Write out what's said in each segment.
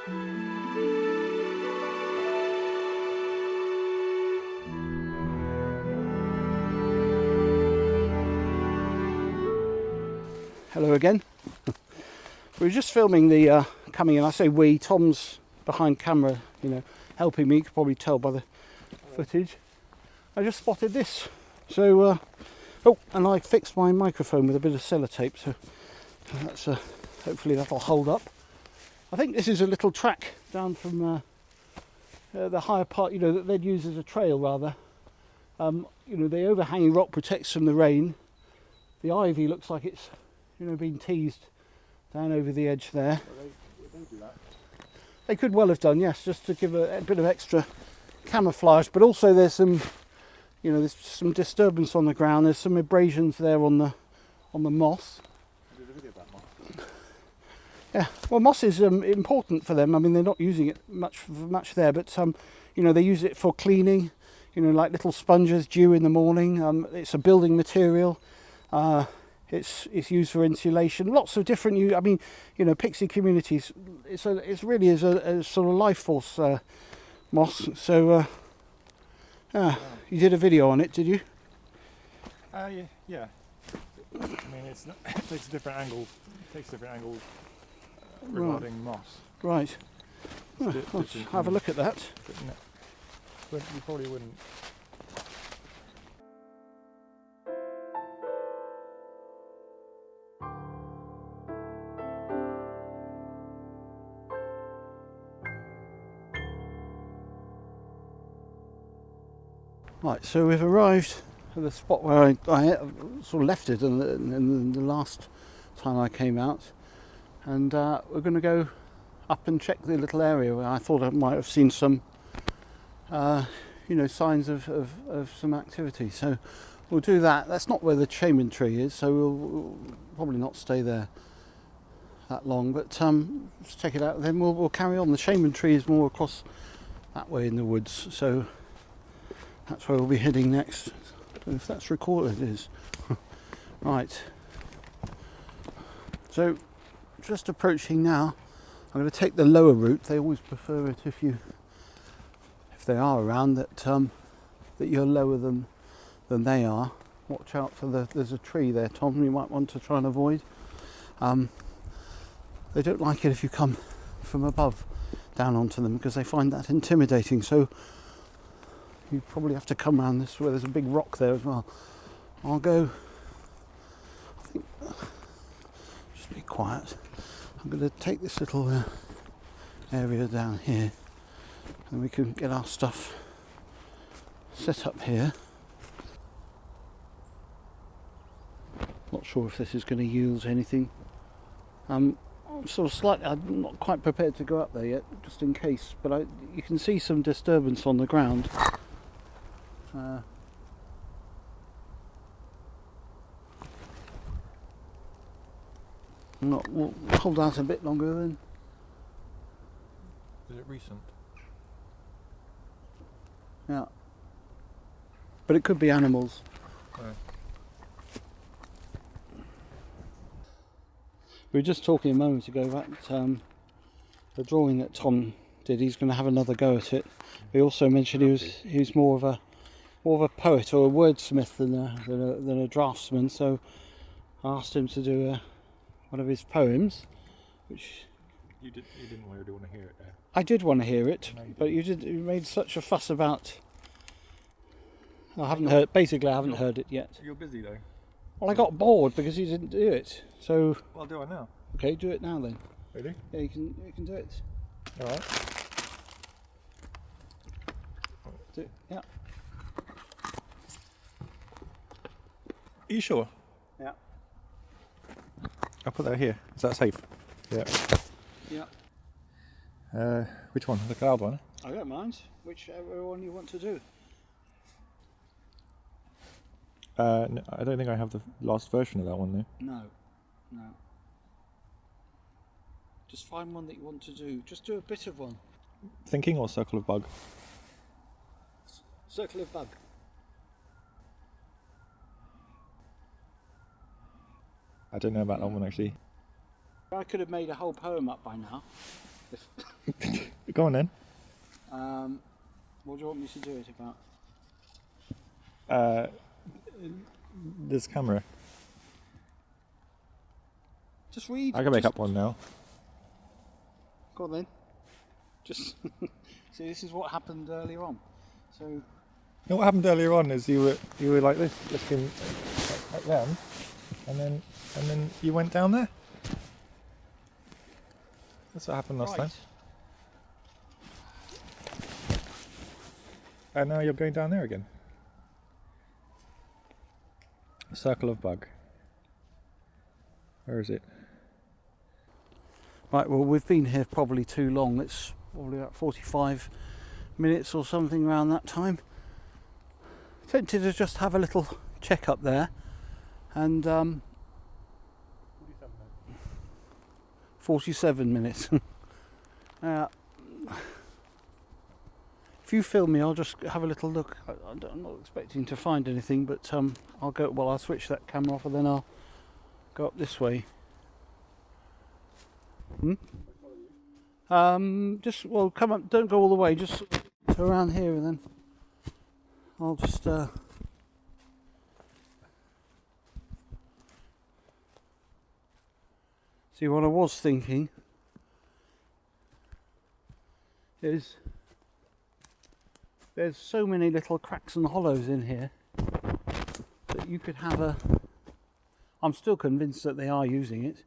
Hello again. We were just filming the coming in. I say we, Tom's behind camera, you know, helping me. You can probably tell by the footage. I just spotted this. So, oh, and I fixed my microphone with a bit of sellotape, so that's hopefully that'll hold up. I think this is a little track down from the higher part, you know, that they'd use as a trail rather. You know, the overhanging rock protects from the rain. The ivy looks like it's, you know, been teased down over the edge there. Well, they do that. They could well have done, yes, just to give a bit of extra camouflage. But also there's some, you know, there's some disturbance on the ground. There's some abrasions there on the moss. I did a video about moss. Yeah, well, moss is important for them. I mean, they're not using it much there, but you know, they use it for cleaning. You know, like little sponges due in the morning. It's a building material. It's used for insulation. Lots of different. I mean, you know, pixie communities. It's really is a sort of life force moss. So, you did a video on it, did you? Yeah. I mean, it takes a different angle. Regarding moss. Right. Let's have a look at that. You probably wouldn't. Right, so we've arrived at the spot where I sort of left it in the last time I came out, and we're going to go up and check the little area where I thought I might have seen some, you know, signs of some activity. So we'll do that. That's not where the shaman tree is, so we'll probably not stay there that long. But let's check it out. Then we'll carry on. The shaman tree is more across that way in the woods, so that's where we'll be heading next. If that's recorded, it is. Right. So, just approaching now. I'm going to take the lower route. They always prefer it if they are around that you're lower than they are. Watch out for there's a tree there, Tom. You might want to try and avoid. They don't like it if you come from above down onto them because they find that intimidating. So you probably have to come around this way. There's a big rock there as well. I'll go, I think, just be quiet. I'm going to take this little area down here and we can get our stuff set up here. Not sure if this is going to yield anything. I'm not quite prepared to go up there yet, just in case, but you can see some disturbance on the ground. We'll hold out a bit longer then. Is it recent? Yeah. But it could be animals. Yeah. We were just talking a moment ago about the drawing that Tom did. He's going to have another go at it. We also mentioned he was more of a poet or a wordsmith than a draftsman. So I asked him to do one of his poems, which you didn't really want to hear it there. I did want to hear it, No, but you made such a fuss about. I haven't heard it yet. You're busy though. Well, I got bored because you didn't do it. So Well, I'll do it now. okay, do it now then. Really? Yeah, you can do it. All right. Do it. Yeah. Are you sure? Yeah. I'll put that here. Is that safe? Yeah. Yeah. Which one? The cloud one? I don't mind. Whichever one you want to do. No, I don't think I have the last version of that one though. No. Just find one that you want to do. Just do a bit of one. Thinking or Circle of Bug? Circle of Bug. I don't know about that one actually. I could have made a whole poem up by now. Go on then. What do you want me to do it about? This camera. Just read. I can make up one now. Go on then. Just see. This is what happened earlier on. So. You know what happened earlier on is you were like this, looking at them, and then you went down there. That's what happened last time. And now you're going down there again. Circle of bug. Where is it? Right, well, we've been here probably too long. It's probably about 45 minutes or something around that time. Tempted to just have a little check up there, and 47 minutes. If you film me, I'll just have a little look. I'm not expecting to find anything, but I'll go. Well, I'll switch that camera off, and then I'll go up this way. Just come up. Don't go all the way. Just around here, and then I'll just. See, what I was thinking is there's so many little cracks and hollows in here that you could have a. I'm still convinced that they are using it,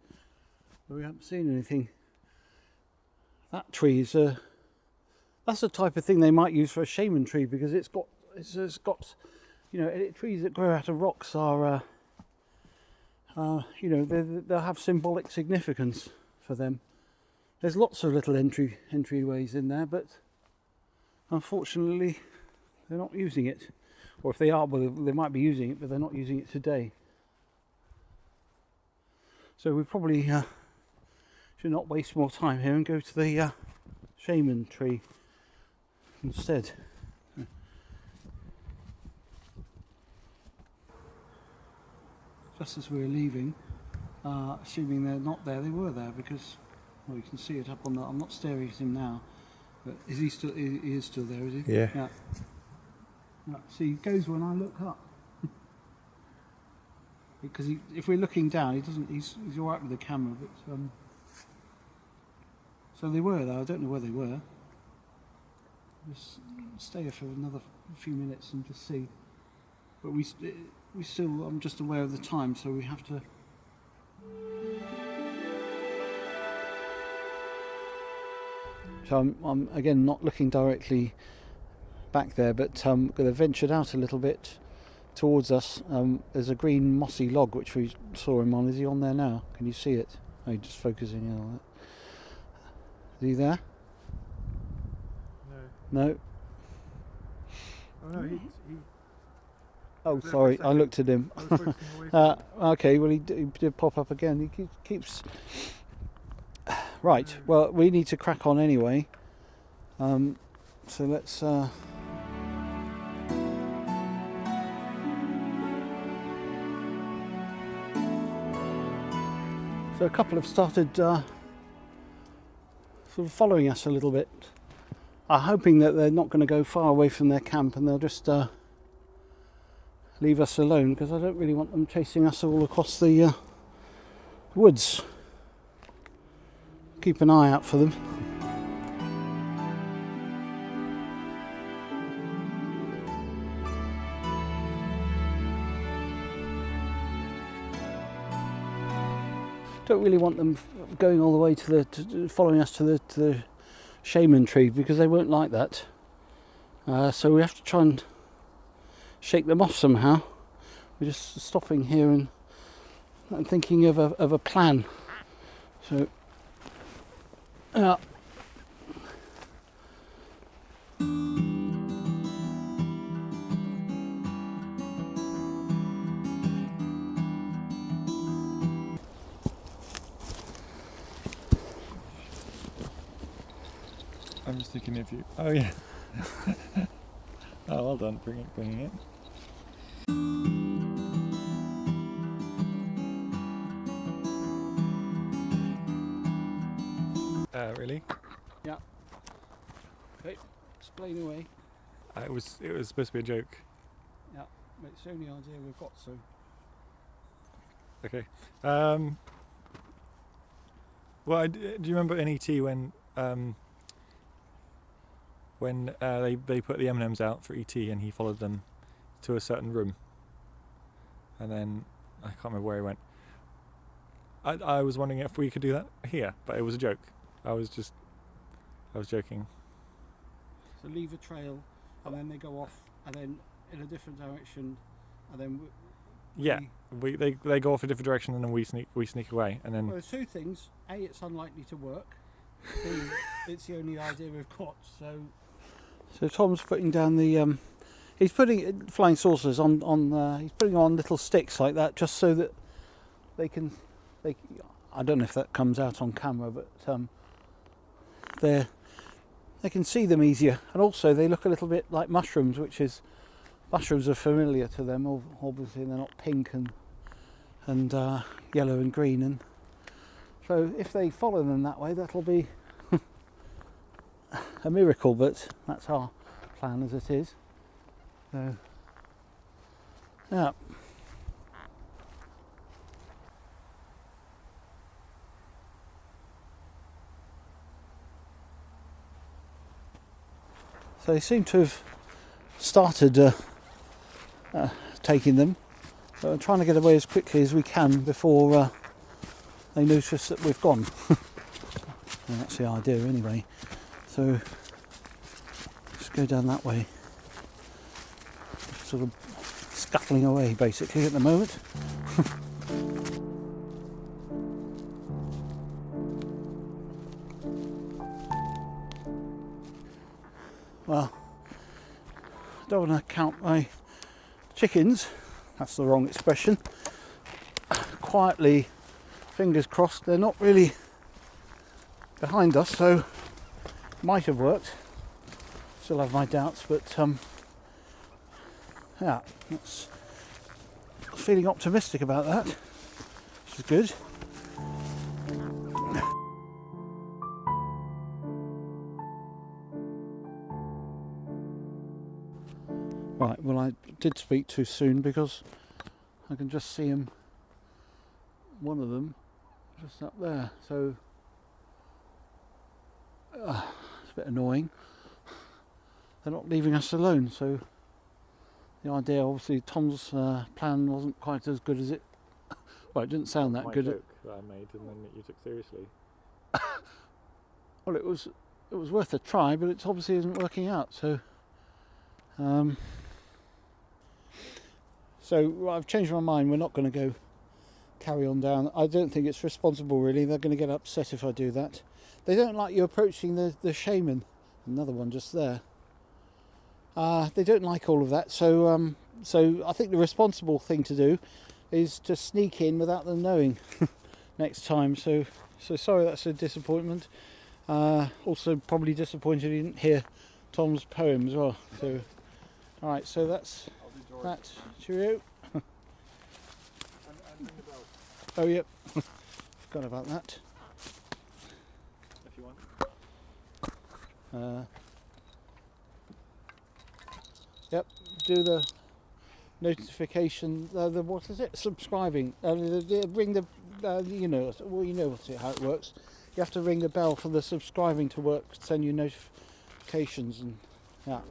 but we haven't seen anything. That tree is that's the type of thing they might use for a shaman tree, because it's got, you know, trees that grow out of rocks are, you know, they'll have symbolic significance for them. There's lots of little entryways in there, but unfortunately they're not using it. Or if they are, well, they might be using it, but they're not using it today. So we probably should not waste more time here and go to the shaman tree instead. Just as we were leaving, assuming they're not there, they were there, because, well, you can see it up on the. I'm not staring at him now, but is he still? He is still there, is he? Yeah. Yeah. See, he goes when I look up. Because if we're looking down, he doesn't. He's all right with the camera, but so they were though. I don't know where they were. Just stay here for another few minutes and just see. But we still. I'm just aware of the time, so we have to. So I'm again not looking directly back there, but they've ventured out a little bit towards us. There's a green mossy log which we saw him on. Is he on there now? Can you see it? Oh, you're just focusing in on it. Is he there? No. No? Oh no, he Oh, sorry, I looked at him. Okay, well he did pop up again. He keeps... Right, well we need to crack on anyway. So let's... So a couple have started sort of following us a little bit. I'm hoping that they're not going to go far away from their camp and they'll just leave us alone, because I don't really want them chasing us all across the woods. Keep an eye out for them. Don't really want them going all the way to following us to the shaman tree, because they won't like that. So we have to try and shake them off somehow. We're just stopping here and thinking of a plan. So I'm just thinking if you. Oh yeah. Oh, well done, bringing it. Really? Yeah. Okay, explain away. It was supposed to be a joke. Yeah, but it's the only idea we've got, so. Okay. Well, do you remember in ET when they put the M&Ms out for ET and he followed them to a certain room, and then I can't remember where he went. I was wondering if we could do that here, but it was a joke. I was joking. So leave a trail, and then they go off, and then in a different direction, and then they go off a different direction, and then we sneak away, and then. Well, there's two things. A, it's unlikely to work. B, it's the only idea we've got. So Tom's putting down the. He's putting flying saucers on. He's putting them on little sticks like that, just so that they can. I don't know if that comes out on camera, but they can see them easier, and also they look a little bit like mushrooms, mushrooms are familiar to them. Obviously, they're not pink and yellow and green, and so if they follow them that way, that'll be a miracle. But that's our plan as it is. So, yeah. So they seem to have started taking them. So we're trying to get away as quickly as we can before they notice that we've gone. Well, that's the idea anyway. So just go down that way. Sort of scuttling away basically at the moment. Well, I don't want to count my chickens, that's the wrong expression. Quietly, fingers crossed, they're not really behind us, so might have worked. Still have my doubts, but yeah, that's feeling optimistic about that, which is good. Right, well, I did speak too soon because I can just see them, one of them, just up there, so it's a bit annoying. They're not leaving us alone, so the idea, obviously, Tom's plan wasn't quite as good as it. Well, it didn't sound that My good. Joke that I made and then you took seriously. Well, it was worth a try, but it obviously isn't working out. So, so I've changed my mind. We're not going to go carry on down. I don't think it's responsible, really. They're going to get upset if I do that. They don't like you approaching the shaman. Another one just there. They don't like all of that. So, so I think the responsible thing to do is to sneak in without them knowing next time. So sorry, that's a disappointment. Also, probably disappointed you didn't hear Tom's poem as well. So, all right. So that's that. Cheerio. And ring the bell Oh, yep. Forgot about that. if you want. Yep. Do the notification. The what is it? Subscribing. Ring the. You know. Well, you know how it works. You have to ring the bell for the subscribing to work. Send you notifications and yeah.